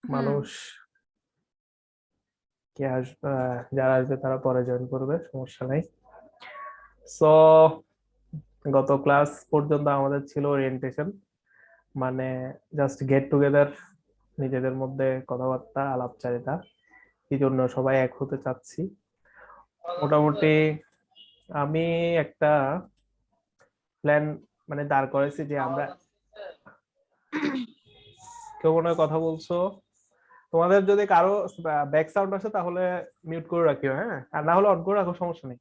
হুম। মানুষ কে আসবে, যারা আসবে তারা পরে জয়েন করবে, সমস্যা নাই। সো গত ক্লাস পর্যন্ত আমাদের ছিল ওরিয়েন্টেশন, মানে জাস্ট গেট টুগেদার, নিজেদের মধ্যে কথাবার্তা আলাপচারিতা, এই জন্য সবাই এক হতে চাচ্ছি। মোটামুটি আমি একটা প্ল্যান মানে দাঁড় করেছি যে আমরা, কেউ মনে হয় কথা বলছো, তোমাদের যদি কারো ব্যাক সাউন্ড আসে তাহলে মিউট করে রাখিও, হ্যাঁ, আর না হলে অন করে রাখো, সমস্যা নেই।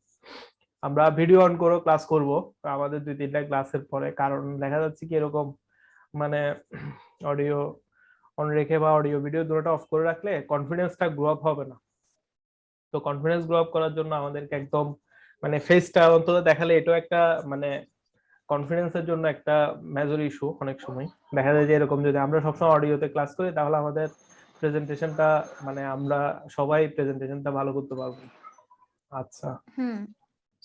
আমরা ভিডিও অন করে ক্লাস করব আমাদের 2-3টা ক্লাসের পরে, কারণ দেখা যাচ্ছে কি এরকম মানে অডিও অন রেখে বা অডিও ভিডিও দুটোটা অফ করে রাখলে কনফিডেন্সটা গ্রো আপ হবে না। তো কনফিডেন্স গ্রো আপ করার জন্য আমাদেরকে একদম মানে ফেসটা অন্তত দেখালে এটাও একটা মানে কনফিডেন্সের জন্য একটা মেজর ইস্যু। অনেক সময় দেখা যায় যে এরকম যদি আমরা সবসময় অডিওতে ক্লাস করি তাহলে আমাদের প্রেজেন্টেশনটা মানে আমরা সবাই প্রেজেন্টেশনটা ভালো করতে পারবো। আচ্ছা, হুম।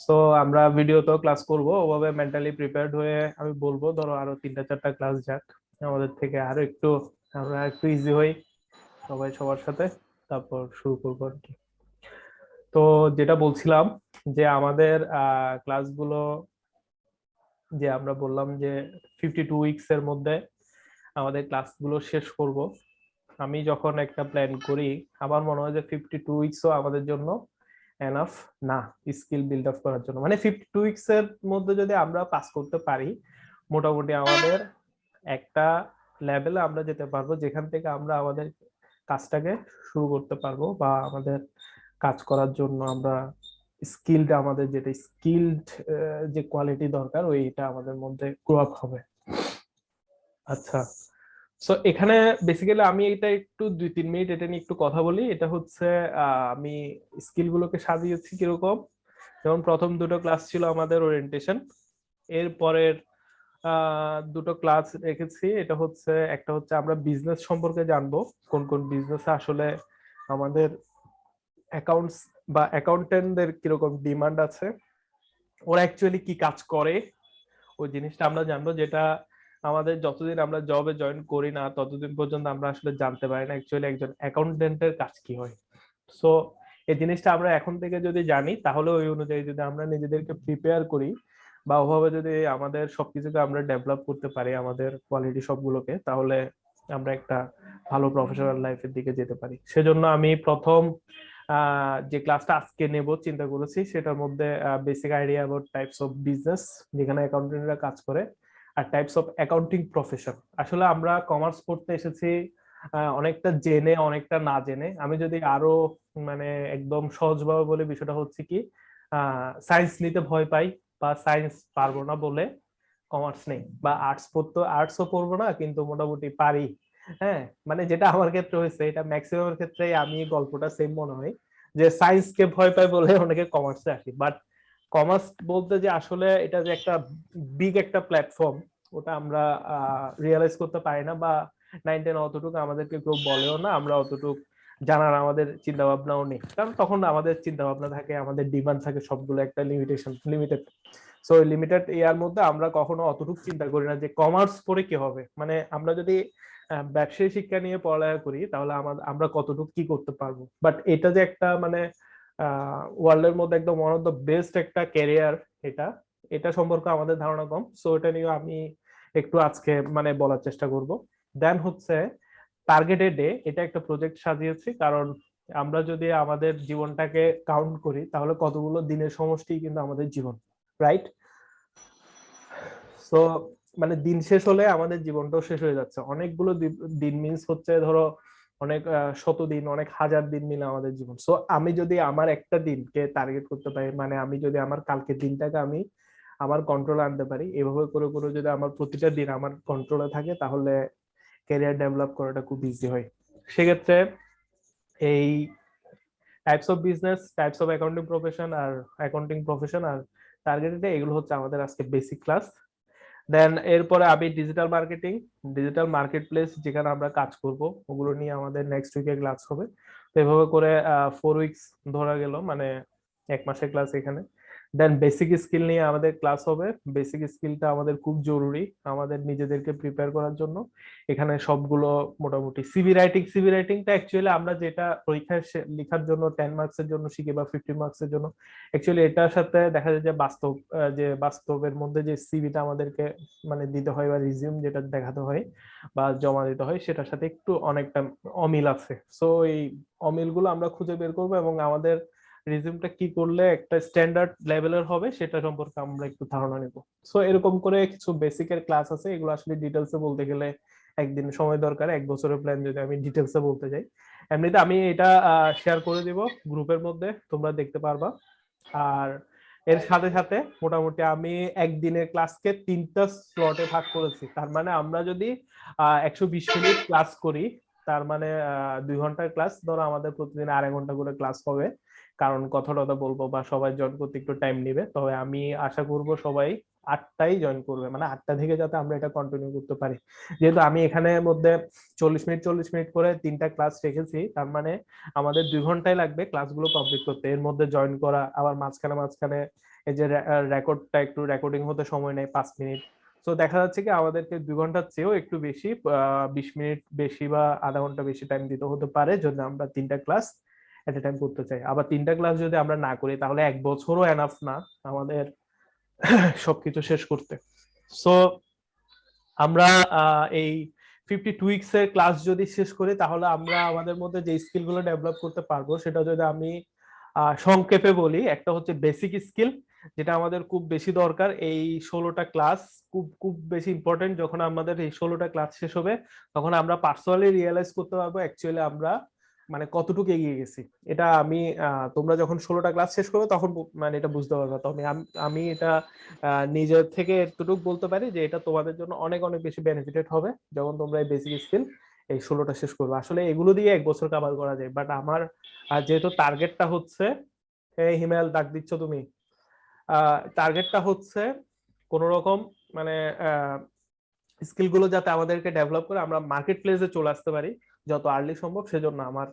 সো আমরা ভিডিওতেও ক্লাস করব, ওভাবে মেন্টালি প্রিপেয়ার্ড হয়ে আমি বলবো ধরো আরো 3টা-4টা ক্লাস যাক আমাদের থেকে, আরো একটু আমরা একটু ইজি হই সবাই সবার সাথে, তারপর শুরু করবো আর কি। তো যেটা বলছিলাম যে আমাদের ক্লাসগুলো, যে আমরা বললাম যে 52 উইকস এর মধ্যে আমাদের ক্লাসগুলো শেষ করব। আমি যখন একটা প্ল্যান করি আমার মনে হয় যে 52 উইকসও আমাদের জন্য এনাফ না স্কিল বিল্ড আপ করার জন্য। মানে 52 উইকস এর মধ্যে যদি আমরা পাস করতে পারি, মোটামুটি আমাদের একটা লেভেলে আমরা যেতে পারবো যেখান থেকে আমরা আমাদের কাজটাকে শুরু করতে পারবো, বা আমাদের কাজ করার জন্য আমরা স্কিলটা, আমাদের যেটা স্কিলড যে কোয়ালিটি দরকার ওইটা আমাদের মধ্যে গ্রো আপ হবে। আচ্ছা, সো এখানে বেসিক্যালি আমি এটা একটু 2-3 মিনিট এটা নিয়ে একটু কথা বলি। এটা হচ্ছে আমি স্কিল গুলোকে সাজিয়েছি কিরকম। যেমন প্রথম দুটো ক্লাস ছিল আমাদের ওরিয়েন্টেশন, এর পরের দুটো ক্লাস রেখেছি, এটা হচ্ছে একটা হচ্ছে আমরা বিজনেস সম্পর্কে জানবো, কোন কোন বিজনেসে আসলে আমাদের অ্যাকাউন্টস বা অ্যাকাউন্টেন্টদের কিরকম ডিমান্ড আছে, ওরা অ্যাকচুয়ালি কি কাজ করে ওই জিনিসটা আমরা জানবো, যেটা আমাদের যতদিন আমরা জবে জয়েন করি না ততদিন পর্যন্ত আমরা আসলে জানতে পারি না অ্যাকচুয়ালি একজন অ্যাকাউন্টেন্টের কাজ কি হয়। সো এই জিনিসটা আমরা এখন থেকে যদি জানি তাহলে ওই অনুযায়ী যদি আমরা নিজেদেরকে প্রিপেয়ার করি বা ওভাবে যদি আমাদের সবকিছুকে আমরা ডেভেলপ করতে পারি আমাদের কোয়ালিটি সবগুলোকে, তাহলে আমরা একটা ভালো প্রফেশনাল লাইফের দিকে যেতে পারি। সেজন্য আমি প্রথম যে ক্লাসটা আজকে নেব চিন্তা করেছি সেটার মধ্যে basic idea about types of business যেখানে অ্যাকাউন্টেন্টরা কাজ করে, আর টাইপস অফ অ্যাকাউন্টিং প্রফেশন। আসলে আমরা কমার্স পড়তে এসেছি অনেকটা জেনে অনেকটা না জেনে। আমি যদি আরো মানে একদম সহজভাবে বলে, বিষয়টা হচ্ছে কি সায়েন্স নিতে ভয় পাই বা সায়েন্স পারবো না বলে কমার্স নেই, বা আর্টস পড়তো আর্টসও পড়বো না কিন্তু মোটামুটি পারি। হ্যাঁ, মানে যেটা আমার ক্ষেত্রে হয়েছে, এটা ম্যাক্সিমামের ক্ষেত্রে আমি গল্পটা সেম মনে হয়, যে সায়েন্সকে ভয় পাই বলে অনেকে কমার্সে আসি। বাট কমার্স বলতে যে আসলে এটা যে একটা বিগ একটা প্ল্যাটফর্ম, ওটা আমরা রিয়েলাইজ করতে পারি না, বা 9-10 অতটুকু আমাদেরকে কেউ বলেও না, আমরা অতটুকু জানার আমাদের চিন্তা ভাবনাও নেই, কারণ তখন আমাদের চিন্তা ভাবনা থাকে, আমাদের ডিমান্ড থাকে সবগুলো একটা লিমিটেশন লিমিটেড। সো লিমিটেড ইয়ার মধ্যে আমরা কখনো অতটুকু চিন্তা করি না যে কমার্স পড়ে কি হবে। মানে আমরা যদি ব্যবসায়ী শিক্ষা নিয়ে পড়ালেখা করি তাহলে আমরা কতটুকু কি করতে পারবো। বাট এটা যে একটা মানে ওয়ার্ল্ডের মধ্যে একদম ওয়ান অফ দ্য বেস্ট একটা ক্যারিয়ার, এটা এটা সম্পর্কে আমাদের ধারণা কম। সো এটা নিয়ে আমি একটু আজকে মানে বলার চেষ্টা করব। দেন হচ্ছে টার্গেটেড ডে, এটা একটা প্রজেক্ট সাজিয়েছি, কারণ আমরা যদি আমাদের জীবনটাকে কাউন্ট করি তাহলে কতগুলো দিনের সমষ্টি কিন্তু আমাদের জীবন, রাইট? সো মানে দিন শেষ হলে আমাদের জীবনটাও শেষ হয়ে যাচ্ছে। অনেকগুলো দিন মিন্স হচ্ছে ধরো অনেক শত দিন, অনেক হাজার দিন মিলে আমাদের জীবন। সো আমি যদি আমার একটা দিনকে টার্গেট করতে পারি, মানে আমি যদি আমার কালকের দিনটাকে আমি আমার কন্ট্রোলে আনতে পারি, এভাবে করে করে যদি আমার প্রতিটা দিন আমার কন্ট্রোলে থাকে তাহলে ক্যারিয়ার ডেভেলপ করাটা খুব ইজি হয়। সেক্ষেত্রে এই types of business, types of accounting profession আর অ্যাকাউন্টিং প্রফেশন আর টার্গেটেড, এগুলো হচ্ছে আমাদের আজকে বেসিক ক্লাস। দেন এরপরে আমি digital marketing, digital marketplace যেখানে আমরা কাজ করব, ওগুলো নিয়ে আমাদের নেক্সট উইকে ক্লাস হবে। তো এভাবে করে 4 উইকস ধরা গেল, মানে 1 মাসের ক্লাস এখানে। দেন বেসিক স্কিল নিয়ে আমাদের ক্লাস হবে। বেসিক স্কিলটা আমাদের খুব জরুরি আমাদের নিজেদেরকে প্রিপেয়ার করার জন্য। এখানে সবগুলো মোটামুটি সিভি রাইটিংটা অ্যাকচুয়ালি আমরা যেটা পরীক্ষায় লেখার জন্য 10 মার্কসের জন্য শিখি বা 50 মার্কসের জন্য, অ্যাকচুয়ালি এটার সাথে দেখা যায় যে যে বাস্তবের মধ্যে যে সিভিটা আমাদেরকে মানে দিতে হয় বা রিজিউম যেটা দেখাতে হয় বা জমা দিতে হয়, সেটার সাথে একটু অনেকটা অমিল আছে। সো এই অমিলগুলো আমরা খুঁজে বের করবো এবং আমাদের রিজিউমটা কি করলে একটা স্ট্যান্ডার্ড লেভেলের হবে সেটা সম্পর্কে আমরা একটু ধারণা নিব। সো এরকম করে কিছু বেসিকের ক্লাস আছে, এগুলো আসলে ডিটেলসে বলতে গেলে একদিন সময় দরকার, 1 বছরের প্ল্যান যদি আমি ডিটেলসে বলতে যাই। এমনিতে আমি এটা শেয়ার করে দিব গ্রুপের মধ্যে, তোমরা দেখতে পারবা। আর এর সাথে সাথে মোটামুটি আমি একদিনের ক্লাসকে 3টা স্লটে ভাগ করেছি। তার মানে আমরা যদি 120 মিনিট ক্লাস করি, তার মানে 2 ঘন্টার ক্লাস, ধরো আমাদের প্রতিদিন 2.5 ঘন্টা করে ক্লাস হবে। কারণ কথা টথা বলবো বা সবাই জয়েন করতে একটু টাইম নিবে, তবে আমি আশা করব সবাই 8টায় জয়েন করবে, মানে 8টা থেকে যাতে আমরা এটা কন্টিনিউ করতে পারি। যেহেতু আমি এখানে মধ্যে 40 মিনিট করে 3টা ক্লাস রেখেছি, তার মানে আমাদের 2 ঘন্টায় লাগবে ক্লাসগুলো কমপ্লিট করতে। এর মধ্যে জয়েন করা, আবার মাঝখানে মাঝখানে এই যে রেকর্ডটা একটু রেকর্ডিং হতে সময় নেয় 5 মিনিট। তো দেখা যাচ্ছে কি আমাদেরকে 2 ঘন্টার চেয়েও একটু বেশি, 20 মিনিট বেশি বা আধা ঘন্টা বেশি টাইম দিতে হতে পারে যদি আমরা 3টা ক্লাস এট এ টাইম করতে চাই। আবার 3টা ক্লাস যদি আমরা না করি তাহলে 1 বছরও এনাফ না আমাদের সবকিছু শেষ করতে। সো আমরা এই 52 উইকস এর ক্লাস যদি শেষ করি তাহলে আমরা আমাদের মধ্যে যে স্কিল গুলো ডেভেলপ করতে পারবো সেটা যদি আমি সংক্ষেপে বলি, একটা হচ্ছে বেসিক স্কিল, যেটা আমাদের খুব বেশি দরকার। এই 16টা ক্লাস খুব খুব বেশি ইম্পর্টেন্ট। যখন আমাদের এই 16টা ক্লাস শেষ হবে তখন আমরা পার্সোনালি রিয়েলাইজ করতে পারবো অ্যাকচুয়ালি আমরা মানে কতটুকু এগিয়ে গেছি। এটা আমি তোমরা যখন 16টা ক্লাস শেষ করবে তখন মানে এটা বুঝতে পারবে। তবে আমি এটা নিজের থেকে এতটুকু বলতে পারি যে এটা তোমাদের জন্য অনেক অনেক বেশি বেনিফিটেড হবে যখন তোমরা এই বেসিক স্কিল এই 16টা শেষ করবে। আসলে এগুলো দিয়ে 1 বছর কভার করা যায়, বাট আমার যেহেতু টার্গেটটা হচ্ছে, এই হিমেল ডাক দিচ্ছ তুমি, টার্গেটটা হচ্ছে কোন রকম মানে স্কিল গুলো যাতে আমাদেরকে ডেভেলপ করে আমরা মার্কেট প্লেসে চলে আসতে পারি যত আর্লি সম্ভব। সেজন্য আমার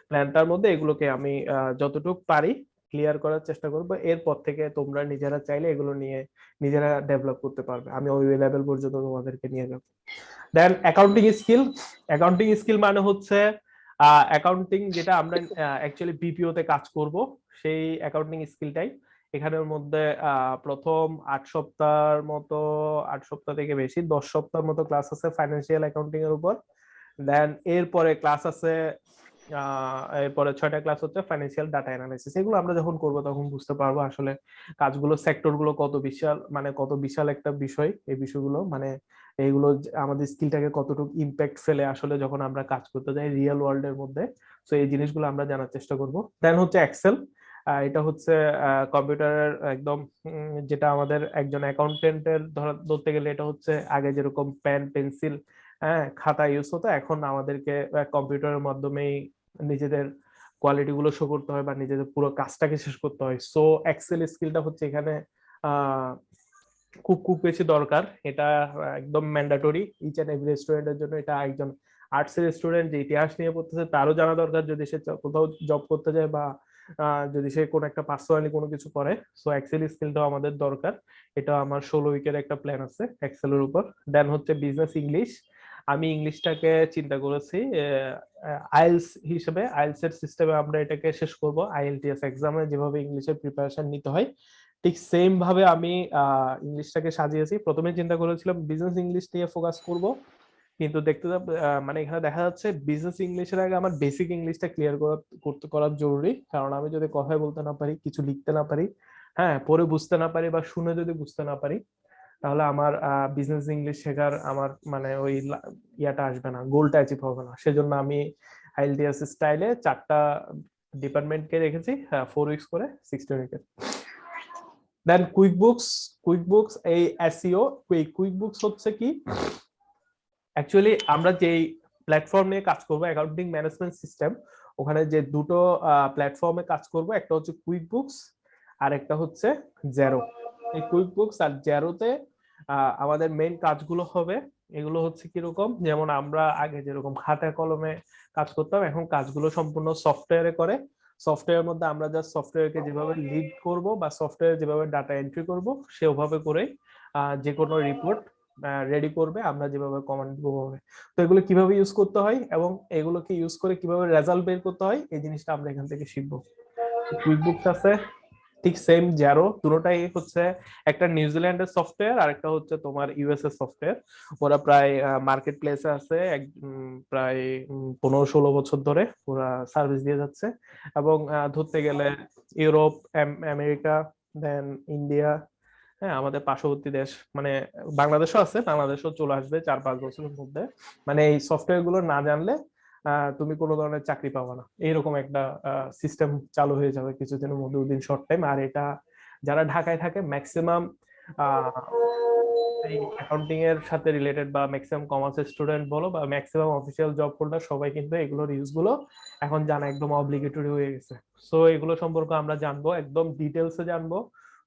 প্ল্যানটার মধ্যে এগুলোকে আমি যতটুকু পারি ক্লিয়ার করার চেষ্টা করবো। এরপর থেকে তোমরা নিজেরা চাইলে এগুলো নিয়ে নিজেরা ডেভেলপ করতে পারবে, আমি ওই লেভেল পর্যন্ত তোমাদেরকে নিয়ে যাবো। দেন অ্যাকাউন্টিং স্কিল মানে হচ্ছে অ্যাকাউন্টিং যেটা আমরা অ্যাকচুয়ালি বিপিও তে কাজ করব, সেই অ্যাকাউন্টিং স্কিলটাই এখানের মধ্যে প্রথম 8 সপ্তাহের মতো, 8 সপ্তাহ থেকে বেশি 10 সপ্তাহের মতো ক্লাস আছে ফাইন্যান্সিয়াল অ্যাকাউন্টিং এর উপর। দেন এরপরে ক্লাস আছে, এরপরে 6টা ক্লাস হচ্ছে ফাইন্যান্সিয়াল ডাটা অ্যানালাইসিস। এগুলো আমরা যখন করব তখন বুঝতে পারবো আসলে কাজগুলো, সেক্টর গুলো কত বিশাল, মানে কত বিশাল একটা বিষয়। এই বিষয়গুলো মানে এইগুলো আমাদের স্কিলটাকে কতটুকু ইম্প্যাক্ট ফেলে আসলে যখন আমরা কাজ করতে যাই রিয়েল ওয়ার্ল্ড এর মধ্যে। তো এই জিনিসগুলো আমরা জানার চেষ্টা করব। দেন হচ্ছে এক্সেল, এটা হচ্ছে কম্পিউটারের একদম যেটা আমাদের একজন অ্যাকাউন্টেন্টের ধরতে গেলে এটা হচ্ছে আগে যেরকম পেন পেন্সিল হ্যাঁ খাতা ইউজ হতো, এখন আমাদেরকে কম্পিউটারের মাধ্যমেই নিজেদের কোয়ালিটি গুলো শো করতে হয় বা নিজেদের পুরো কাজটাকে শেষ করতে হয়। সো এক্সেল স্কিলটা হচ্ছে এখানে আহ খুব খুব বেশি দরকার। এটা একদম ম্যান্ডেটরি ইচ এন্ড এভরি স্টুডেন্টের জন্য। এটা একজন আর্টস এর স্টুডেন্ট যে ইতিহাস নিয়ে পড়তেছে তারও জানা দরকার যদি সে কোথাও জব করতে যায় বা যদি সে কোনো একটা পার্সোনালি কোনো কিছু করে। সো এক্সেল স্কিলটাও আমাদের দরকার। এটা আমার 16 উইকের একটা প্ল্যান আছে এক্সেলের উপর। দেন হচ্ছে বিজনেস ইংলিশ, আমি ইংলিশটাকে চিন্তা করেছি আইএলস হিসেবে, আইএলস এর সিস্টেমে আমরা এটাকে শেষ করব। আইএলটিএস এক্সামে যেভাবে ইংলিশের প্রিপারেশন নিতে হয় ঠিক সেম ভাবে আমি ইংলিশটাকে সাজিয়েছি। প্রথমে চিন্তা করেছিলাম বিজনেস ইংলিশ নিয়ে ফোকাস করব, কিন্তু দেখতে মানে এখানে দেখা যাচ্ছে বিজনেস ইংলিশের আগে আমার বেসিক ইংলিশটা ক্লিয়ার করা জরুরি। কারণ আমি যদি কথাই বলতে না পারি, কিছু লিখতে না পারি, হ্যাঁ পড়ে বুঝতে না পারি বা শুনে যদি বুঝতে না পারি, তাহলে আমার বিজনেস ইংলিশ শেখার আমার মানে ওই ইয়াটা আসবে না, গোলটা অ্যাচিভ হবে না। সেজন্য আমি আইএলটিএস স্টাইলে 4টা ডিপার্টমেন্টকে রেখেছি 4 উইকস করে 60 উইকের। দেন কুইক বুকস এই এসইও। কুইক বুকস হচ্ছে কি, অ্যাকচুয়ালি আমরা যে প্ল্যাটফর্ম নিয়ে কাজ করব অ্যাকাউন্টিং ম্যানেজমেন্ট সিস্টেম, ওখানে যে দুটো প্ল্যাটফর্মে কাজ করব, একটা হচ্ছে কুইক বুকস আর একটা হচ্ছে জেরো। এই কুইক বুকস আর জেরোতে আমাদের মেইন কাজগুলো হবে। এগুলো হচ্ছে কিরকম, যেমন আমরা আগে যেরকম খাতা কলমে কাজ করতাম এখন কাজগুলো সম্পূর্ণ সফটওয়্যারে করে। সফটওয়্যারের মধ্যে আমরা জাস্ট সফটওয়্যারকে যেভাবে লিড করব বা সফটওয়্যার যেভাবে ডাটা এন্ট্রি করব সেভাবে করে যে কোনো রিপোর্ট রেডি করবে আমরা যেভাবে কমান্ড দিব। তো এগুলো কিভাবে ইউজ করতে হয় এবং এগুলোকে ইউজ করে কিভাবে রেজাল্ট বের করতে হয় এই জিনিসটা আমরা এখান থেকে শিখবো। কুইকবুকস আছে ঠিক সেম জ্যারো, দুটোটাই হচ্ছে একটা নিউজিল্যান্ডের সফটওয়্যার আর একটা হচ্ছে তোমার ইউএস এর সফটওয়্যার। ওরা প্রায় মার্কেট প্লেসে আছে প্রায় 15-16 বছর ধরে ওরা সার্ভিস দিয়ে যাচ্ছে এবং ধরতে গেলে ইউরোপ, আমেরিকা, দেন ইন্ডিয়া, হ্যাঁ আমাদের পার্শ্ববর্তী দেশ মানে বাংলাদেশও আছে, বাংলাদেশও চলে আসবে 4-5 বছরের মধ্যে। মানে এই সফটওয়্যার গুলো না জানলে তুমি কোনো ধরনের চাকরি পাবা না, এইরকম একটা সিস্টেম চালু হয়ে যাবে কিছুদিনের মধ্যে, উইদিন শর্ট টাইম। আর এটা যারা ঢাকায় থাকে ম্যাক্সিমাম এই অ্যাকাউন্টিং এর সাথে রিলেটেড বা ম্যাক্সিমাম কমার্সের স্টুডেন্ট বলো বা ম্যাক্সিমাম অফিসিয়াল জব হোল্ডার সবাই কিন্তু এগুলোর ইউজ গুলো এখন জানা একদম অব্লিগেটরি হয়ে গেছে। সো এগুলো সম্পর্কে আমরা জানবো, একদম ডিটেলসে জানবো।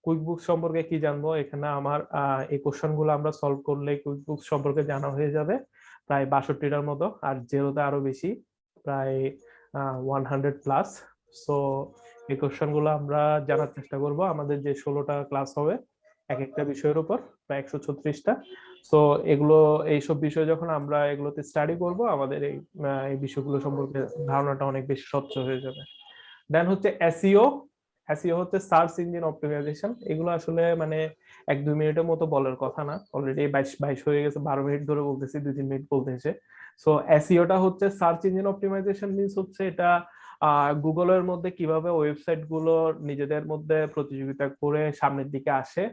কুইকবুক সম্পর্কে কি জানবো, এখানে আমার এই কোশ্চেন গুলো আমরা সলভ করলে কুইকবুক সম্পর্কে জানা হয়ে যাবে প্রায় 62টার মতো, আর জেরোতে আরো বেশি, প্রায় 100+। সো এই কোশ্চেন গুলো আমরা জানার চেষ্টা করব আমাদের যে 16টা ক্লাস হবে এক একটা বিষয়ের উপর, প্রায় 136টা। সো এগুলো এইসব বিষয় যখন আমরা এগুলোতে স্টাডি করব আমাদের এই বিষয়গুলো সম্পর্কে ধারণাটা অনেক বেশি স্বচ্ছ হয়ে যাবে। দেন হচ্ছে এসইও। এসইও হচ্ছে সার্চ ইঞ্জিন অপটিমাইজেশন। এগুলো আসলে মানে 1-2 মিনিটের মতো বলার কথা না, অলরেডি 22 হয়ে গেছে, 12 মিনিট ধরে বলতেছি, 2-3 মিনিট বলতেছে। সো এসইওটা হচ্ছে সার্চ ইঞ্জিন অপটিমাইজেশন, মিনস হচ্ছে এটা গুগলের মধ্যে কিভাবে ওয়েবসাইট গুলো নিজেদের মধ্যে প্রতিযোগিতা করে সামনের দিকে আসে।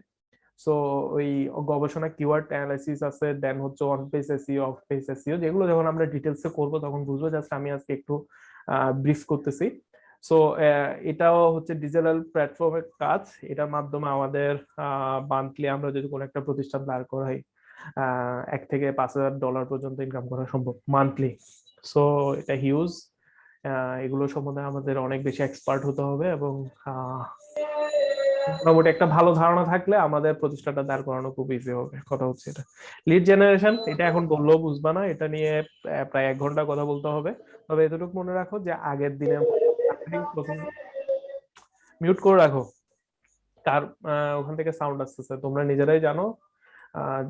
সো ওই গবেষণা কিওয়ার্ড অ্যানালাইসিস আছে, দেন হচ্ছে on page SEO, of page SEO, যেগুলো যখন আমরা ডিটেলসে করব তখন বুঝবো, জাস্ট আমি আজকে একটু ব্রিফ করতেছি। সো এটাও হচ্ছে ডিজিটাল প্ল্যাটফর্মের কাজ, এটার মাধ্যমে আমাদের মান্থলি আমরা যদি কোনো একটা প্রতিষ্ঠান দাঁড় করাই $1,000 থেকে $5,000 পর্যন্ত ইনকাম করা সম্ভব মান্থলি। সো এটা হিউজ, এগুলো সম্বন্ধে আমাদের অনেক বেশি এক্সপার্ট হতে হবে এবং মোটামুটি একটা ভালো ধারণা থাকলে আমাদের প্রতিষ্ঠানটা দাঁড় করানো খুব ইজি হবে। কথা হচ্ছে এটা লিড জেনারেশন, এটা এখন বললেও বুঝবা না, এটা নিয়ে প্রায় 1 ঘন্টা কথা বলতে হবে। তবে এতটুকু মনে রাখো যে আগের দিনের মিউট করে রাখো, তার ওখান থেকে সাউন্ড আসতেছে তোমরা নিজেরাই জানো।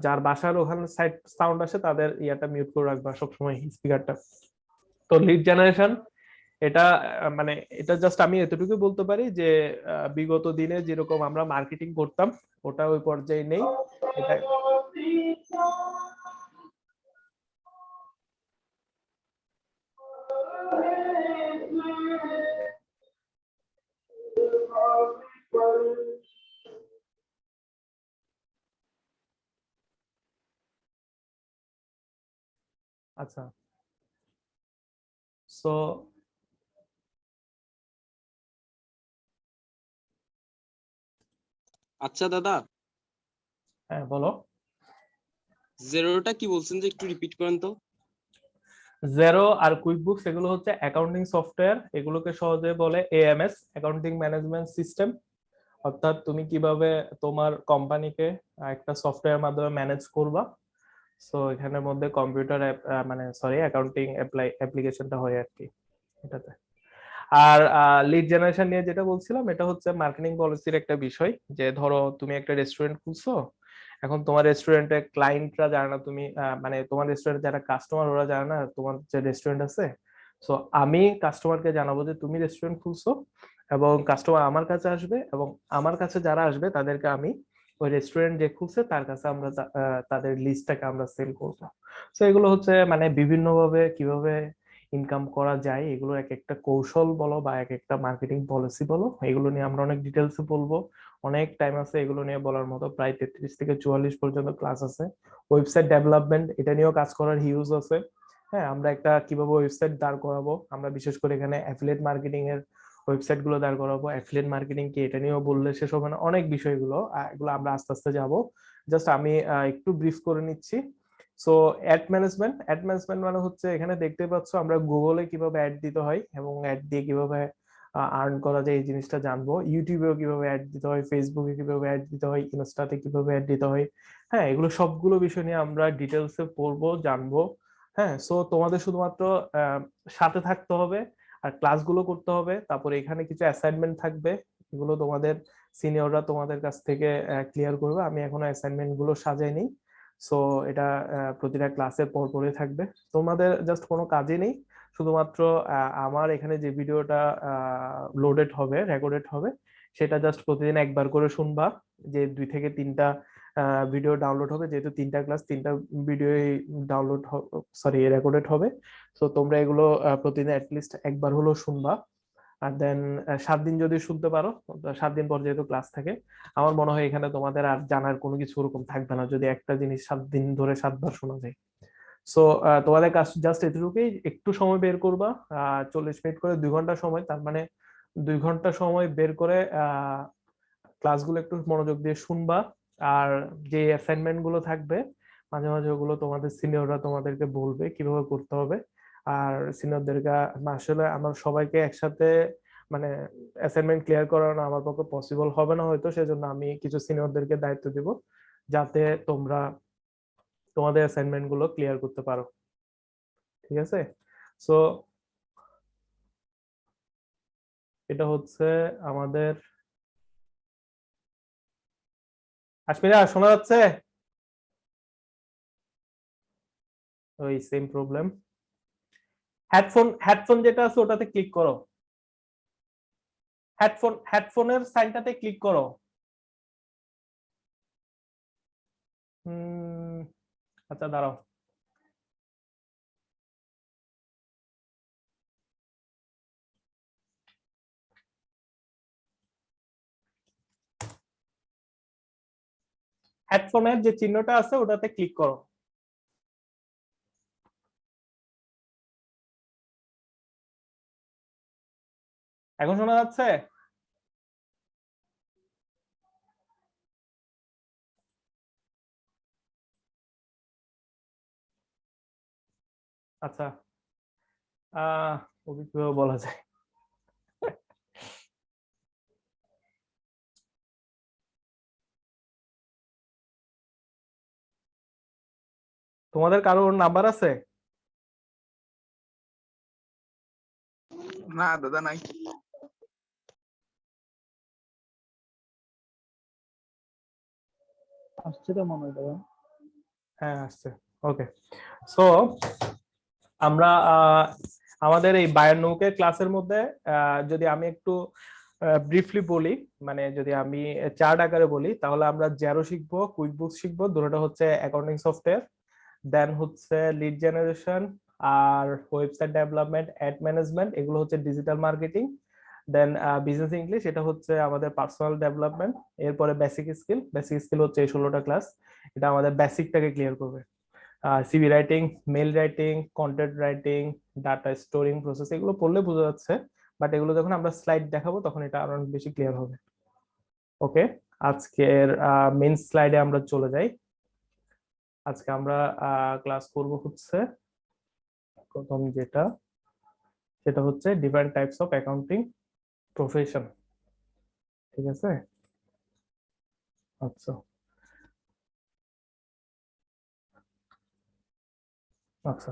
যার বাসার ওখানে সাইড সাউন্ড আসে তাদের ইয়াটা মিউট করে রাখবা সবসময়, স্পিকারটা। তো লিড জেনারেশন এটা মানে এটা জাস্ট আমি এতটুকু বলতে পারি যে বিগত দিনে যেরকম আমরা মার্কেটিং করতাম ওটা ওই পর্যায়ে নেই। এটা আচ্ছা, সো আচ্ছা দাদা, হ্যাঁ বলো। জেরোটা কি বলছেন যে একটু রিপিট করেন তো? জেরো আর কুইকবুকস এগুলো হচ্ছে অ্যাকাউন্টিং সফটওয়্যার, এগুলোকে সহজে বলে এএমএস, অ্যাকাউন্টিং ম্যানেজমেন্ট সিস্টেম। অর্থাৎ তুমি কিভাবে তোমার কোম্পানিকে একটা সফটওয়্যার মাধ্যমে ম্যানেজ করবা। সো এখানের মধ্যে কম্পিউটার মানে সরি অ্যাকাউন্টিং অ্যাপ্লিকেশনটা হয় আর কি এটাতে। আর লিড জেনারেশন নিয়ে যেটা বলছিলাম এটা হচ্ছে মার্কেটিং পলিসির একটা বিষয়, যে ধরো তুমি একটা রেস্টুরেন্ট খুলছো, এখন তোমার রেস্টুরেন্টে ক্লায়েন্টরা জানে না তুমি মানে তোমার রেস্টুরেন্টে যারা কাস্টমার ওরা জানে না তোমার যে রেস্টুরেন্ট আছে। সো আমি কাস্টমারকে জানাবো যে তুমি রেস্টুরেন্ট খুলছো এবং কাস্টমার আমার কাছে আসবে এবং আমার কাছে যারা আসবে তাদেরকে আমি ওই রেস্টুরেন্ট যে খুলছে তার কাছে আমরা তাদের লিস্টটাকে আমরা সেল করবো। তো এগুলো হচ্ছে মানে বিভিন্ন ভাবে কিভাবে ইনকাম করা যায়, এগুলো এক একটা কৌশল বলো বা এক একটা মার্কেটিং পলিসি বলো, এগুলো নিয়ে আমরা অনেক ডিটেলসে বলবো। অনেক টাইম আছে এগুলো নিয়ে বলার মতো, প্রায় 33 থেকে 44 পর্যন্ত ক্লাস আছে। ওয়েবসাইট ডেভেলপমেন্ট এটা নিয়েও কাজ করার হিউজ আছে। হ্যাঁ আমরা একটা কিভাবে ওয়েবসাইট দাঁড় করাবো, আমরা বিশেষ করে এখানে অ্যাফিলিয়েট মার্কেটিং এর ওয়েবসাইট গুলো দাঁড় করাবো। অ্যাফিলিয়েট মার্কেটিং কি এটা নিয়েও বললে শেষ হবে না, অনেক বিষয়গুলো এগুলো আমরা আস্তে আস্তে যাবো। জাস্ট আমি একটু ব্রিফ করে নিচ্ছি। সো অ্যাড ম্যানেজমেন্ট মানে হচ্ছে এখানে দেখতে পাচ্ছ আমরা গুগলে কিভাবে অ্যাড দিতে হয় এবং অ্যাড দিয়ে কিভাবে আর্ন করা যায় এই জিনিসটা জানবো। ইউটিউবেও কিভাবে অ্যাড দিতে হয়, ফেসবুকে কিভাবে অ্যাড দিতে হয়, ইনস্টাতে কিভাবে অ্যাড দিতে হয়। হ্যাঁ এগুলো সবগুলো বিষয় নিয়ে আমরা ডিটেলসে পড়বো জানবো। হ্যাঁ সো তোমাদের শুধুমাত্র সাথে থাকতে হবে, আর ক্লাসগুলো করতে হবে, তারপরে এখানে কিছু অ্যাসাইনমেন্ট থাকবে, এগুলো তোমাদের সিনিয়ররা তোমাদের কাছ থেকে ক্লিয়ার করবে। আমি এখনো অ্যাসাইনমেন্ট গুলো সাজাইনি, সো এটা প্রতিটা ক্লাসের পর পরে থাকবে। তোমাদের জাস্ট কোনো কাজই নেই, শুধুমাত্র আমার এখানে যে ভিডিওটা লোডেড হবে, রেকর্ডেড হবে, সেটা জাস্ট প্রতিদিন একবার করে শুনবা। যে 2 থেকে 3টা ভিডিও ডাউনলোড হবে, যেহেতু 3টা ক্লাস, 3টা ভিডিও ডাউনলোড সরি রেকর্ডেড হবে। তো তোমরা এগুলো প্রতিদিন অ্যাটলিস্ট একবার হলেও শুনবা। আর দেন 7 দিন যদি শুনতে পারো, 7 দিন পর যেহেতু ক্লাস থাকে, আমার মনে হয় এখানে তোমাদের আর জানার কোনো কিছু ওরকম থাকবে না, যদি একটা জিনিস 7 দিন ধরে 7 বার শোনা যায়। সো তোমাদের কাজ জাস্ট এতটুকুই, একটু সময় বের করবা, 40 মিনিট করে 2 ঘন্টা সময়, তার মানে 2 ঘন্টা সময় বের করে ক্লাসগুলো একটু মনোযোগ দিয়ে শুনবা। আর যে অ্যাসাইনমেন্ট গুলো থাকবে মাঝে মাঝে ওগুলো তোমাদের সিনিয়ররা তোমাদেরকে বলবে কিভাবে করতে হবে। আর সিনিয়রদেরকে আসলে আমার সবাইকে একসাথে মানে অ্যাসাইনমেন্ট ক্লিয়ার করানো আমার পক্ষে পসিবল হবে না হয়তো, সেজন্য আমি কিছু সিনিয়রদেরকে দায়িত্ব দিব যাতে তোমরা তোমাদের অ্যাসাইনমেন্ট গুলো ক্লিয়ার করতে পারো। ঠিক আছে? সো এটা হচ্ছে আমাদের। কাশ্মীরা শোনা যাচ্ছে? ওই সেম প্রবলেম। হেডফোন যেটা আছে ওটাতে ক্লিক করো, হেডফোনের সাইনটাতে ক্লিক করো। আচ্ছা দাঁড়াও। হেডফোনের যে চিহ্নটা আছে ওটাতে ক্লিক করো। এখন শোনা যাচ্ছে? আচ্ছা, কিভাবে বলা যায়? তোমাদের কারোর নাম্বার আছে? না দাদা নাই। আসছে তো মনে হয় দাদা। হ্যাঁ আসছে। ওকে, সো আমরা আমাদের এই বায়ান্নৌকের ক্লাসের মধ্যে যদি আমি একটু ব্রিফলি বলি, মানে যদি আমি চার্ট আকারে বলি, তাহলে আমরা জেরো শিখবো, কুইকবুক শিখবো, দুটোটা হচ্ছে অ্যাকাউন্টিং সফটওয়্যার। দেন হচ্ছে লিড জেনারেশন আর ওয়েবসাইট ডেভেলপমেন্ট, অ্যাড ম্যানেজমেন্ট, এগুলো হচ্ছে digital marketing. Then business English, এটা হচ্ছে আমাদের পার্সোনাল ডেভেলপমেন্ট। এরপরে বেসিক স্কিল হচ্ছে এই 16টা ক্লাস, এটা আমাদের বেসিকটাকে ক্লিয়ার করবে। CV writing, mail writing, content writing, data storing process, এগুলো পড়লে বোঝা যাচ্ছে, বাট এগুলো যখন আমরা স্লাইড দেখাবো তখন এটা আরো বেশি ক্লিয়ার হবে। ওকে, আজকের মেইন স্লাইডে আমরা চলে যাই। আজকে আমরা ক্লাস করব হচ্ছে প্রথম যেটা, সেটা হচ্ছে different types of accounting profession. ঠিক আছে? আচ্ছা আচ্ছা,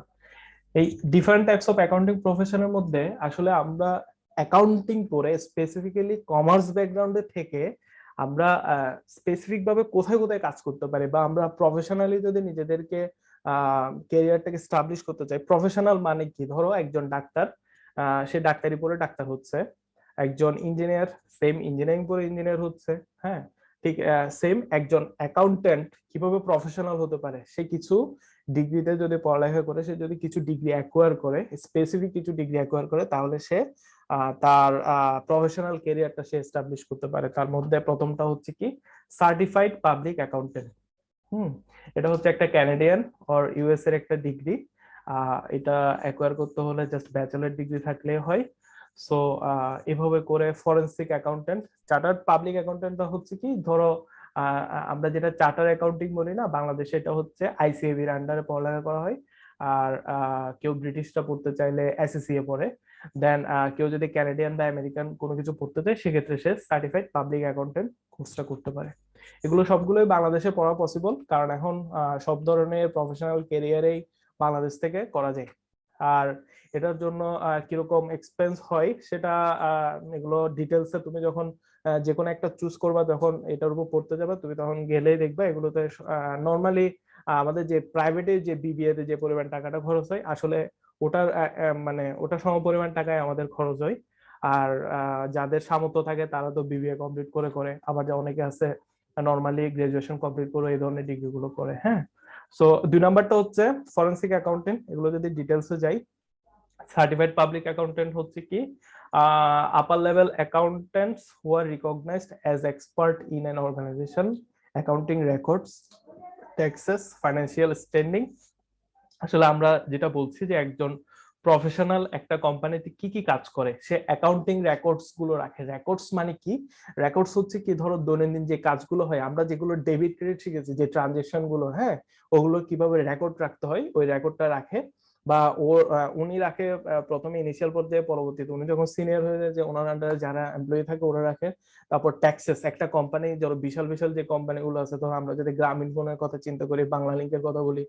এই ডিফারেন্ট টাইপস অফ অ্যাকাউন্টিং প্রফেশনের মধ্যে আসলে আমরা অ্যাকাউন্টিং পড়ে স্পেসিফিক্যালি কমার্স ব্যাকগ্রাউন্ডে থেকে আমরা স্পেসিফিক ভাবে কোথায় কোথায় কাজ করতে পারি, বা আমরা প্রফেশনালি যদি নিজেদেরকে ক্যারিয়ারটাকে স্টাবলিশ করতে চাই। প্রফেশনাল মানে কি? ধরো একজন ডাক্তার, সে ডাক্তারি পড়ে ডাক্তার হচ্ছে। একজন ইঞ্জিনিয়ার, সেম ইঞ্জিনিয়ারিং পড়ে ইঞ্জিনিয়ার হচ্ছে। হ্যাঁ, ঠিক সেম একজন অ্যাকাউন্টেন্ট কিভাবে প্রফেশনাল হতে পারে, সে কিছু ডিগ্রিতে যদি পড়ালেখা করে, সে যদি কিছু ডিগ্রি অ্যাকোয়ার করে, স্পেসিফিক কিছু ডিগ্রি অ্যাকোয়ার করে, তাহলে সে তার প্রফেশনাল ক্যারিয়ারটা সে এস্টাবলিশ করতে পারে। তার মধ্যে প্রথমটা হচ্ছে কি, সার্টিফাইড পাবলিক অ্যাকাউন্টেন্ট। এটা হচ্ছে একটা ক্যানাডিয়ান অর ইউএস এর একটা ডিগ্রি। এটা অ্যাকোয়ার করতে হলে জাস্ট ব্যাচেলর ডিগ্রি থাকলে হয়। সো এভাবে করে ফরেনসিক অ্যাকাউন্টেন্ট, চার্টার্ড পাবলিক অ্যাকাউন্টেন্টটা হচ্ছে কি, ধরো আমরা যেটা চার্টার অ্যাকাউন্টিং বলি না বাংলাদেশে, এটা হচ্ছে আইসিএবি এর আন্ডারে পড়ালেখা করা হয়। আর কেউ ব্রিটিশটা পড়তে চাইলে এসএসসিএ পড়ে। দেন কেউ যদি ক্যানাডিয়ান বা আমেরিকান কোনো কিছু পড়তে চায়, সেক্ষেত্রে সে সার্টিফাইড পাবলিক অ্যাকাউন্টেন্ট কোর্সটা করতে পারে। এগুলো সবগুলোই বাংলাদেশে পড়া পসিবল, কারণ এখন সব ধরনের প্রফেশনাল ক্যারিয়ারেই বাংলাদেশ থেকে করা যায়। আর এটার জন্য কিরকম এক্সপেন্স হয় সেটা এগুলো ডিটেলসে তুমি যখন যে কোনো একটা চুজ করবা, যখন এটার উপর পড়তে যাবে তুমি তখন গেলেই দেখবা এগুলোতে নর্মালি আমাদের যে প্রাইভেটে যে বিবিএ তে যে পরিমাণ টাকাটা খরচ হয় আসলে ওটার মানে ওটা সম পরিমাণ টাকায় আমাদের খরচ হয়। আর যাদের সামর্থ্য থাকে তারা তো বিবিএ কমপ্লিট করে করে, আবার যে অনেকে আছে নর্মালি গ্রাজুয়েশন কমপ্লিট করে এই ধরনের ডিগ্রি গুলো করে। হ্যাঁ, সো 2 নাম্বারটা হচ্ছে ফরেনসিক অ্যাকাউন্টেন্ট। এগুলো যদি ডিটেলসে যাই, সার্টিফাইড পাবলিক অ্যাকাউন্টেন্ট হচ্ছে কি upper level accountants who are recognised as expert in an organisation accounting records taxes financial standing. আসলে আমরা যেটা বলছি যে একজন প্রফেশনাল একটা কোম্পানিতে কি কি কাজ করে, সে অ্যাকাউন্টিং রেকর্ডস গুলো রাখে। রেকর্ডস মানে কি? রেকর্ডস হচ্ছে কি, ধরো দৈনন্দিন যে কাজগুলো হয়, আমরা যেগুলো ডেবিট ক্রেডিট শিখেছি, যে ট্রানজেকশন গুলো, হ্যাঁ, ওগুলো কিভাবে রেকর্ড রাখতে হয় ওই রেকর্ডটা রাখে। বা উনি রাখে প্রথমে ইনিশিয়াল পর্যায়ে, পরবর্তীতে উনি যখন সিনিয়র হয়ে যায় যে ওনার আন্ডারে যারা এমপ্লয়ি থাকে ওরা রাখে। তারপর ট্যাক্সেস, একটা কোম্পানি ধরো বিশাল বিশাল যে কোম্পানি গুলো আছে, ধরো আমরা যদি গ্রামীণ ফোনের কথা চিন্তা করি, বাংলা লিংকের কথা বলি,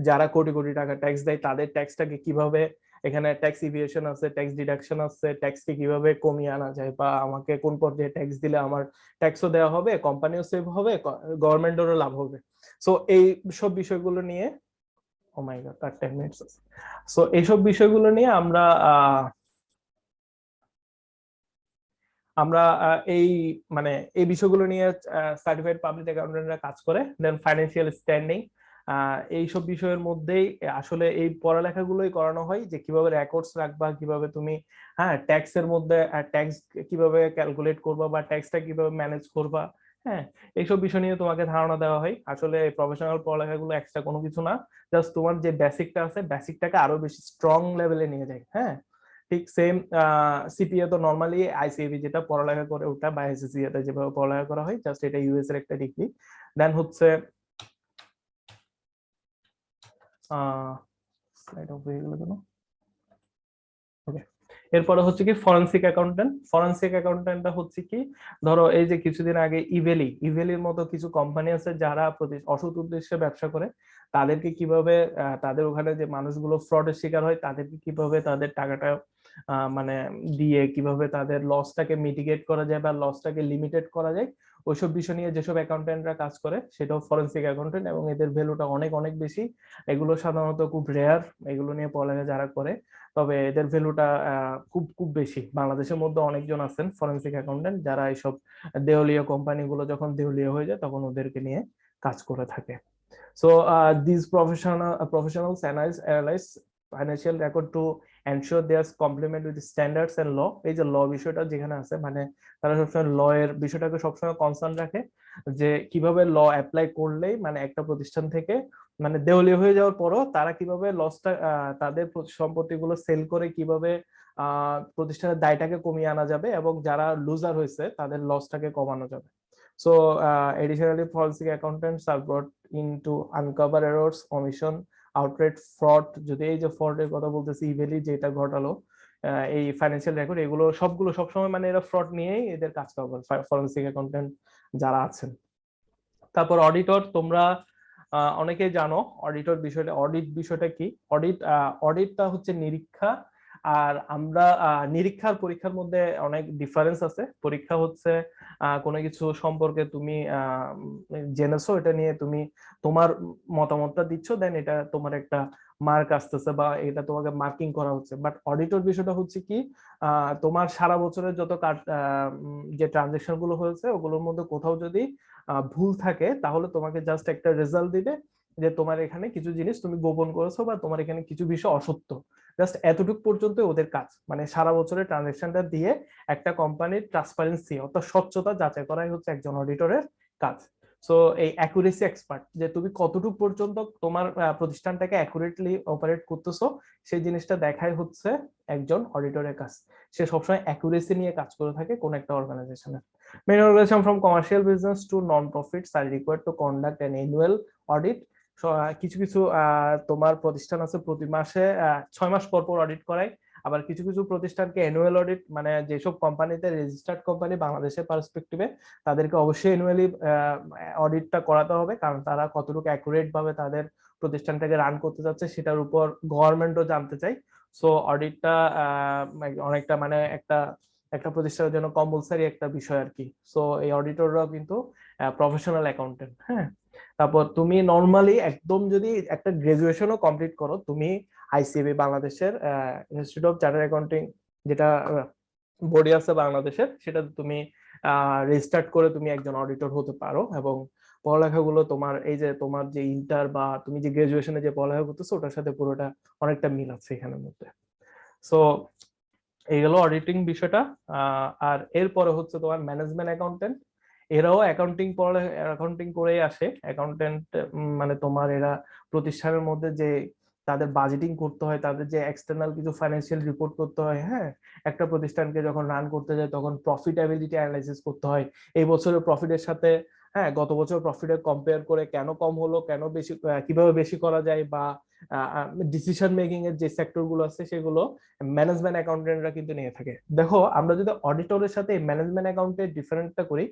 যারা কোটি কোটি টাকা ট্যাক্স দেয় তাদের ট্যাক্সটাকে কিভাবে, এখানে ট্যাক্স ইভিয়েশন আছে, ট্যাক্স ডিডাকশন আছে, ট্যাক্সকে কিভাবে কমিয়ে আনা যায়, বা আমাকে কোন পর্যায়ে ট্যাক্স দিলে আমার ট্যাক্সও দেওয়া হবে, কোম্পানিও সেভ হবে, গভর্নমেন্টেরও লাভ হবে। সো এই সব বিষয়গুলো নিয়ে, ও মাই গড, তার 10 মিনিটস আছে। সো এইসব বিষয়গুলো নিয়ে আমরা আমরা এই মানে এই বিষয়গুলো নিয়ে সার্টিফাইড পাবলিক অ্যাকাউন্টেন্টরা কাজ করে। দেন ফাইন্যান্সিয়াল স্ট্যান্ডিং, এইসব বিষয়ের মধ্যেই আসলে এই পড়ালেখাগুলোই করানো হয়, যে কিভাবে রেকর্ডস রাখবা, কিভাবে তুমি, হ্যাঁ, ট্যাক্স এর মধ্যে ট্যাক্স কিভাবে ক্যালকুলেট করবা বা ট্যাক্সটা কিভাবে ম্যানেজ করবা। হ্যাঁ, এইসব বিষয় নিয়ে তোমাকে ধারণা দেওয়া হয়। আসলে প্রফেশনাল পড়ালেখাগুলো এক্সট্রা কোনো কিছু না, জাস্ট তোমার যে বেসিকটা আছে বেসিকটাকে আরো বেশি স্ট্রং লেভেলে নিয়ে যায়। হ্যাঁ, ঠিক সেম সিপিএ তো নরমালি আইসিএবি যেটা পড়ালেখা করে ওটা, বা এসএসসি এটা যেভাবে পড়ালেখা করা হয়, জাস্ট এটা ইউএস এর একটা ডিগ্রি। দেন হচ্ছে স্লাইড অফ হয়ে গেল কেন? ওকে, এরপরে হচ্ছে কি ফরেনসিক অ্যাকাউন্টেন্ট। ফরেনসিক অ্যাকাউন্টেন্টটা হচ্ছে কি, ধরো এই যে কিছুদিন আগে ইভেলির মতো কিছু কোম্পানি আছে যারা অসৎ উদ্দেশ্যে ব্যবসা করে, তাদেরকে কিভাবে তাদের ওখানে যে মানুষগুলো ফ্রডের শিকার হয় তাদেরকে কিভাবে তাদের টাকাটা মানে দিয়ে কিভাবে তাদের লসটাকে মিটিগেট করা যায় বা লসটাকে লিমিটেড করা যায়, ওইসব বিষয় নিয়ে যেসব অ্যাকাউন্টেন্টরা কাজ করে সেটাও ফরেনসিক অ্যাকাউন্টেন্ট, এবং এদের ভ্যালুটা অনেক অনেক বেশি। এগুলো সাধারণত খুব রেয়ার, এগুলো নিয়ে পড়ালেখা যারা করে, তবে এদের ভ্যালুটা খুব খুব বেশি। বাংলাদেশের মধ্যে অনেকজন আছেন ফরেনসিক অ্যাকাউন্টেন্ট যারা এইসব দেউলিয়া কোম্পানিগুলো যখন দেউলিয়া হয়ে যায় তখন ওদেরকে নিয়ে কাজ করে থাকে। So this professionals analyze financial record to ensure they are complement with the standards and law। এই যে ল বিষয়টা যেখানে আছে, মানে তারা সবসময় ল এর বিষয়টাকে সবসময় কনসার্ন রাখে, যে কিভাবে ল অ্যাপ্লাই করলেই মানে একটা প্রতিষ্ঠান থেকে মানে দেউলিয়া হয়ে যাওয়ার পরও তারা কিভাবে লসটা, তাদের সম্পত্তিগুলো সেল করে কিভাবে প্রতিষ্ঠানের দায়টাকে কমিয়ে আনা যাবে, এবং যারা লুজার হয়েছে তাদের লসটাকে কমানো যাবে। So additionally, forensic accountants are brought in to uncover errors, omission, outright fraud। যদি এই যে ফ্রড এর কথা বলতেছি, ইভেলি যেটা ঘটালো এই ফাইন্যান্সিয়াল রেকর্ড, এগুলো সবগুলো সবসময় মানে এরা ফ্রড নিয়েই এদের কাজ করে ফরেনসিক অ্যাকাউন্টেন্ট যারা আছেন। তারপর অডিটর, তোমরা অনেকেই জানো অডিটর বিষয়টা। অডিট বিষয়টা কি? অডিটটা হচ্ছে নিরীক্ষা। আর আমরা নিরীক্ষার পরীক্ষার মধ্যে অনেক ডিফারেন্স আছে। পরীক্ষা হচ্ছে কোনো কিছু সম্পর্কে তুমি জেনেছো, এটা নিয়ে তুমি তোমার মতামতটা দিচ্ছ, দেন এটা তোমার একটা মার্ক আসতেছে বা এটা তোমাকে মার্কিং করা হচ্ছে। বাট অডিটর বিষয়টা হচ্ছে কি, তোমার সারা বছরের যত যে ট্রানজেকশন গুলো হয়েছে ওগুলোর মধ্যে কোথাও যদি ভুল থাকে তাহলে তোমাকে জাস্ট একটা রেজাল্ট দিবে যে তোমার এখানে কিছু জিনিস তুমি গোপন করেছো বা তোমার এখানে কিছু বিষয় অসত্য। জাস্ট এতটুকু পর্যন্ত ওদের কাজ, মানে সারা বছরের ট্রানজেকশনটা দিয়ে একটা কোম্পানির ট্রান্সপারেন্সি অর্থাৎ স্বচ্ছতা যাচাই করাই হচ্ছে একজন অডিটরের কাজ। সো এই অ্যাকুরেসি এক্সপার্ট, যে তুমি কতটুকু পর্যন্ত তোমার প্রতিষ্ঠানটাকে অ্যাকুরেটলি অপারেট করতেছো সেই জিনিসটা দেখাই হচ্ছে একজন অডিটরের কাজ। সে সবসময় অ্যাকুরেসি নিয়ে কাজ করে থাকে কোন একটা অর্গানাইজেশনের। Many organizations from commercial business to non-profits are required to conduct an annual audit। কিছু কিছু তোমার প্রতিষ্ঠান আছে প্রতি মাসে 6 মাস পর পর অডিট করায়। আবার কিছু কিছু প্রতিষ্ঠানকে অ্যানুয়াল অডিট, মানে যেসব কোম্পানিতে রেজিস্টার্ড কোম্পানি বাংলাদেশের পার্সপেক্টিভে তাদেরকে অবশ্যই অ্যানুয়ালি অডিটটা করাতে হবে, কারণ তারা কতটুকু অ্যাকুরেট ভাবে তাদের প্রতিষ্ঠানটাকে রান করতে যাচ্ছে সেটার উপর গভর্নমেন্টও জানতে চায়। সো অডিটটা অনেকটা মানে একটা একটা প্রতিষ্ঠানের জন্য কম্পালসারি একটা বিষয় আর কি। সো এই অডিটররাও কিন্তু প্রফেশনাল অ্যাকাউন্টেন্ট। হ্যাঁ, তারপর তুমি নর্মালি একদম যদি একটা গ্রাজুয়েশনও কমপ্লিট করো, তুমি আইসিএবি বাংলাদেশের ইনস্টিটিউট অফ চার্টার্ড অ্যাকাউন্টিং যেটা বডি আছে বাংলাদেশের, সেটা তুমি রেজিস্টার্ড করে তুমি একজন অডিটর হতে পারো। এবং পড়ালেখাগুলো তোমার এই যে তোমার যে ইন্টার বা তুমি যে গ্রাজুয়েশনে যে পড়ালেখা করতেছো ওটার সাথে পুরোটা অনেকটা মিল আছে এখানের মধ্যে। সো এই গেল অডিটিং বিষয়টা। আর এরপরে হচ্ছে তোমার ম্যানেজমেন্ট অ্যাকাউন্টেন্ট। এরাও অ্যাকাউন্টিং করেই আসে। অ্যাকাউন্টেন্ট মানে তোমার এরা প্রতিষ্ঠানের মধ্যে যে তাদের বাজেটিং করতে হয়, তাদের যে এক্সটার্নাল কিছু ফাইন্যান্সিয়াল রিপোর্ট করতে হয়, হ্যাঁ, একটা প্রতিষ্ঠানকে যখন রান করতে যায় তখন প্রফিটেবিলিটি অ্যানালাইসিস করতে হয়। এই বছরের প্রফিটের সাথে হ্যাঁ গত বছর প্রফিটের কম্পেয়ার করে কেন কম হলো, কেন বেশি, কিভাবে বেশি করা যায়, বা ডিসিশন মেকিং এর যে সেক্টর গুলো আছে সেগুলো ম্যানেজমেন্ট অ্যাকাউন্টেন্টরা কিন্তু নিয়ে থাকে। দেখো আমরা যদি অডিটরের সাথে ম্যানেজমেন্ট অ্যাকাউন্টের ডিফারেন্টটা করি,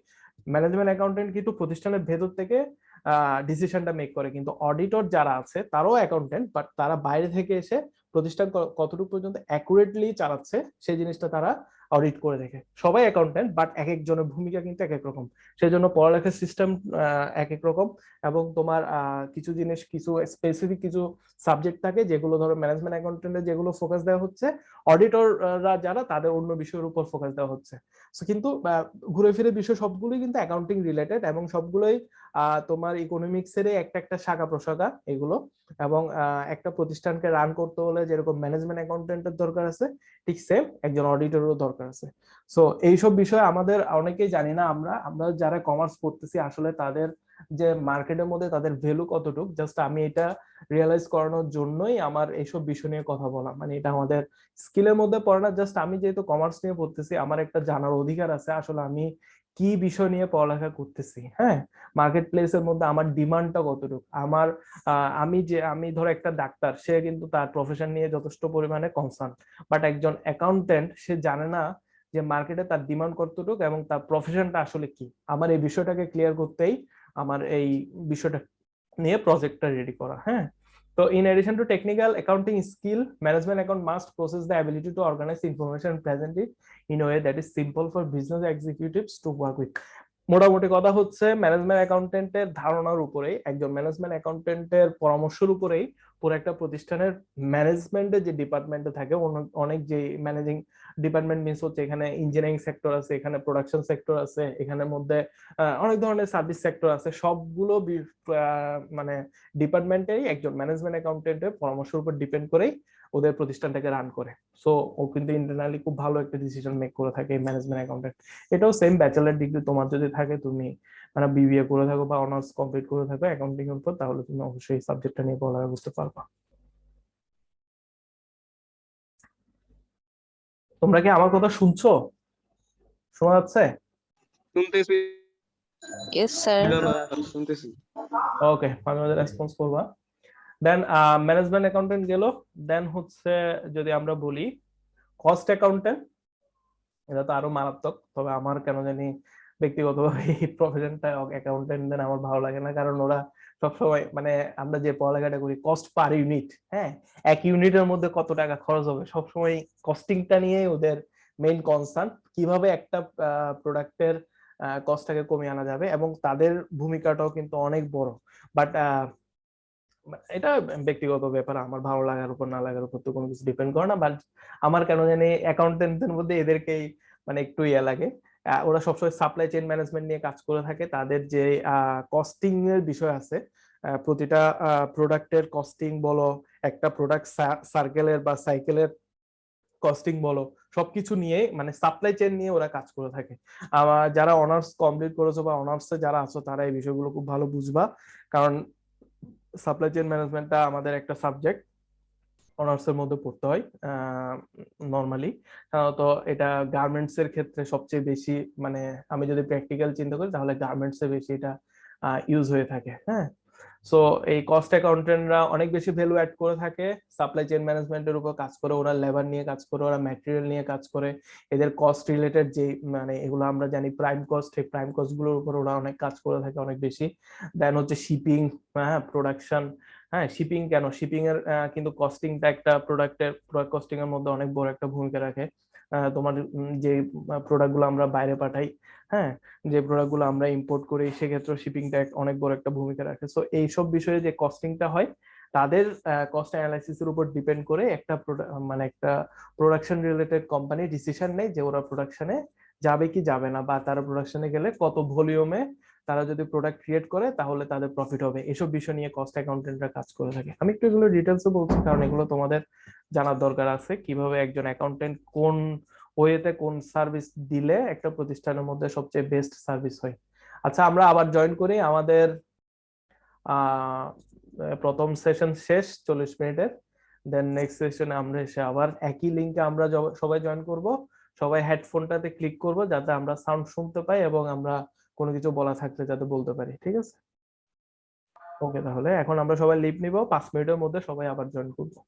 ম্যানেজমেন্ট অ্যাকাউন্টেন্ট কিন্তু প্রতিষ্ঠানের ভেতর থেকে ডিসিশনটা মেক করে, কিন্তু অডিটর যারা আছে তারাও অ্যাকাউন্টেন্ট, বাট তারা বাইরে থেকে এসে প্রতিষ্ঠান কতটুকু পর্যন্ত অ্যাকুরেটলি চালাচ্ছে সেই জিনিসটা তারা অডিট করে দেখে। সবাই অ্যাকাউন্টেন্ট, বাট এক একজনের ভূমিকা কিন্তু এক এক রকম, সেই জন্য পড়ালেখার সিস্টেম এক এক রকম। এবং তোমার কিছু জিনিস, কিছু স্পেসিফিক কিছু সাবজেক্ট থাকে যেগুলো ধরো ম্যানেজমেন্ট অ্যাকাউন্টেন্টের যেগুলো ফোকাস দেওয়া হচ্ছে, অডিটররা যারা তাদের অন্য বিষয়ের উপর ফোকাস দেওয়া হচ্ছে। কিন্তু ঘুরে ফিরে বিষয় সবগুলোই কিন্তু অ্যাকাউন্টিং রিলেটেড, এবং সবগুলোই তোমার ইকোনমিক্সের একটা একটা শাখা প্রশাখা এগুলো। এবং একটা প্রতিষ্ঠানকে রান করতে হলে যেরকম ম্যানেজমেন্ট অ্যাকাউন্টেন্টের দরকার আছে, ঠিক সেম একজন অডিটরেরও দরকার আছে। সো এইসব বিষয় আমাদের অনেকেই জানি না। আমরা আমরা যারা কমার্স পড়তেছি আসলে তাদের যে মার্কেটের মধ্যে তাদের ভ্যালু কতটুকু, জাস্ট আমি এটা রিয়েলাইজ করানোর জন্যই আমার এইসব বিষয় নিয়ে কথা বলা। মানে এটা আমাদের স্কিলের মধ্যে পড়ে না, জাস্ট আমি যেহেতু কমার্স নিয়ে পড়তেছি আমার একটা জানার অধিকার আছে আসলে আমি কি বিষয় নিয়ে পড়ালেখা করতেছি। হ্যাঁ, মার্কেট প্লেসের মধ্যে আমার ডিমান্ডটা কতটুকু, আমার আমি ধরো একটা ডাক্তার, সে কিন্তু তার প্রফেশন নিয়ে যথেষ্ট পরিমাণে কনসার্ন, বাট একজন অ্যাকাউন্টেন্ট সে জানে না যে মার্কেটে তার ডিমান্ড কতটুকু এবং তার প্রফেশনটা আসলে কি। আমার এই বিষয়টাকে ক্লিয়ার করতেই আমার এই বিষয়টা নিয়ে প্রজেক্টটা রেডি করা। হ্যাঁ, তো in addition to technical accounting skill, management account must possess the ability to organize information and present it in a way that is simple for business executives to work with. মোটামুটি কথা হচ্ছে management অ্যাকাউন্টেন্টের ধারণার উপরেই, একজন management অ্যাকাউন্টেন্টের পরামর্শের উপরেই পুরো একটা প্রতিষ্ঠানের ম্যানেজমেন্টের যে ডিপার্টমেন্টে থাকে, অনেক যে ম্যানেজিং ডিপার্টমেন্ট মিনস হচ্ছে এখানে ইঞ্জিনিয়ারিং সেক্টর আছে, এখানে প্রোডাকশন সেক্টর আছে, এখানের মধ্যে অনেক ধরনের সার্ভিস সেক্টর আছে, সবগুলো মানে ডিপার্টমেন্টেই একজন ম্যানেজমেন্ট অ্যাকাউন্টেন্টের পরামর্শের উপর ডিপেন্ড করেই ওদের প্রতিষ্ঠানটাকে রান করে। সো ও কিন্তু ইন্টারনালি খুব ভালো একটা ডিসিশন মেক করে থাকে ম্যানেজমেন্ট অ্যাকাউন্টেন্ট। এটাও সেম, ব্যাচেলার ডিগ্রি তোমার যদি থাকে, তুমি মানে বিবিএ করে থাকো বা অনার্স কমপ্লিট করে থাকো অ্যাকাউন্টিং এর উপর, তাহলে তুমি অবশ্যই সাবজেক্টটা নিয়ে পড়ালেখা করতে পারবা। তোমরা কি আমার কথা শুনছো? শোনা যাচ্ছে? শুনতেছি Yes, sir. শুনতেছি। ওকে, মাঝে মাঝে রেসপন্স করবা। দেন ম্যানেজমেন্ট অ্যাকাউন্টেন্ট গেল। দেন হচ্ছে যদি আমরা বলি কস্ট অ্যাকাউন্টেন্ট, এটা তো আরো মারাত্মক। তবে আমার কেন জানি ব্যক্তিগতভাবে এই প্রফেশনটা অ্যাকাউন্টেন্টদের আমার ভালো লাগে না, কারণ ওরা সবসময় মানে আমরা যে পড়ালেখাটা করি কস্ট পার ইউনিট, হ্যাঁ, এক ইউনিটের মধ্যে কত টাকা খরচ হবে, সবসময় কস্টিংটা নিয়ে ওদের মেইন কনসার্ন, কিভাবে একটা প্রোডাক্টের কস্টটাকে কমিয়ে আনা যাবে, এবং তাদের ভূমিকাটাও কিন্তু অনেক বড়। বাট এটা ব্যক্তিগত ব্যাপার, আমার ভালো লাগার উপর না লাগার উপর তো কোনো কিছু ডিপেন্ড করে না। বাট আমার কেন জানি অ্যাকাউন্টেন্টদের মধ্যে এদেরকেই মানে একটু ইয়ে লাগে। ওরা সবসময় সাপ্লাই চেইন ম্যানেজমেন্ট নিয়ে কাজ করে থাকে। তাদের যে কস্টিং এর বিষয় আছে, প্রতিটা প্রোডাক্টের কস্টিং বলো, একটা প্রোডাক্ট সার্কেলের বা সাইকেলের কস্টিং বলো, সবকিছু নিয়ে মানে সাপ্লাই চেইন নিয়ে ওরা কাজ করে থাকে। যারা অনার্স কমপ্লিট করেছো বা অনার্সে যারা আছো তারা এই বিষয়গুলো খুব ভালো বুঝবা, কারণ সাপ্লাই চেইন ম্যানেজমেন্টটা আমাদের একটা সাবজেক্ট অনার্স এর মধ্যে পড়তে হয় নর্মালি। তো এটা গার্মেন্টস এর ক্ষেত্রে সবচেয়ে বেশি, মানে আমি যদি প্র্যাকটিক্যাল চিন্তা করি তাহলে গার্মেন্টস এ বেশি এটা ইউজ হয়ে থাকে। হ্যাঁ, সো এই কস্ট অ্যাকাউন্টেন্টরা অনেক বেশি ভ্যালু অ্যাড করে থাকে সাপ্লাই চেইন ম্যানেজমেন্টের উপর কাজ করে। ওরা লেবার নিয়ে কাজ করে, ওরা ম্যাটেরিয়াল নিয়ে কাজ করে, এদের কস্ট রিলেটেড যে মানে এগুলো আমরা জানি প্রাইম কস্ট, এই প্রাইম কস্ট গুলোর উপর ওরা অনেক কাজ করে থাকে অনেক বেশি। দেন হচ্ছে শিপিং, হ্যাঁ, প্রোডাকশন, হ্যাঁ, শিপিং কেন, শিপিং এর কিন্তু কস্টিংটা একটা প্রোডাক্ট কস্টিং এর মধ্যে অনেক বড় একটা ভূমিকা রাখে। তোমার যে প্রোডাক্ট গুলো আমরা বাইরে পাঠাই, হ্যাঁ, যে প্রোডাক্ট গুলো আমরা ইম্পোর্ট করি, সেক্ষেত্রে শিপিংটা অনেক বড় একটা ভূমিকা রাখে। সো এইসব বিষয়ে যে কস্টিংটা হয়, তাদের কস্ট অ্যানালাইসিস এর উপর ডিপেন্ড করে একটা মানে একটা প্রোডাকশন রিলেটেড কোম্পানি ডিসিশন নেয় যে ওরা প্রোডাকশনে যাবে কি যাবে না, বা তারা প্রোডাকশনে গেলে কত ভলিউমে তারা যদি প্রোডাক্ট ক্রিয়েট করে তাহলে তাদের প্রফিট হবে। এসব বিষয় নিয়ে কস্ট অ্যাকাউন্টেন্টরা কাজ করে থাকে। আমি একটু এগুলো ডিটেলসে বলছি কারণ এগুলো তোমাদের জানার দরকার আছে, কিভাবে একজন অ্যাকাউন্টেন্ট কোন ওয়েতে কোন সার্ভিস দিলে একটা প্রতিষ্ঠানের মধ্যে সবচেয়ে বেস্ট সার্ভিস হয়। আচ্ছা, আমরা আবার জয়েন করি। আমাদের প্রথম সেশন শেষ 40 মিনিটের। দেন নেক্সট সেশনে আমরা এসে আবার একই লিংকে আমরা সবাই জয়েন করব। সবাই হেডফোনটাতে ক্লিক করব যাতে আমরা সাউন্ড শুনতে পাই এবং আমরা কোনো কিছু বলা থাকলে যাতে বলতে পারি, ঠিক আছে? ওকে, তাহলে এখন আমরা সবাই লিভ নিব, 5 মিনিটের মধ্যে সবাই আবার জয়েন করবো।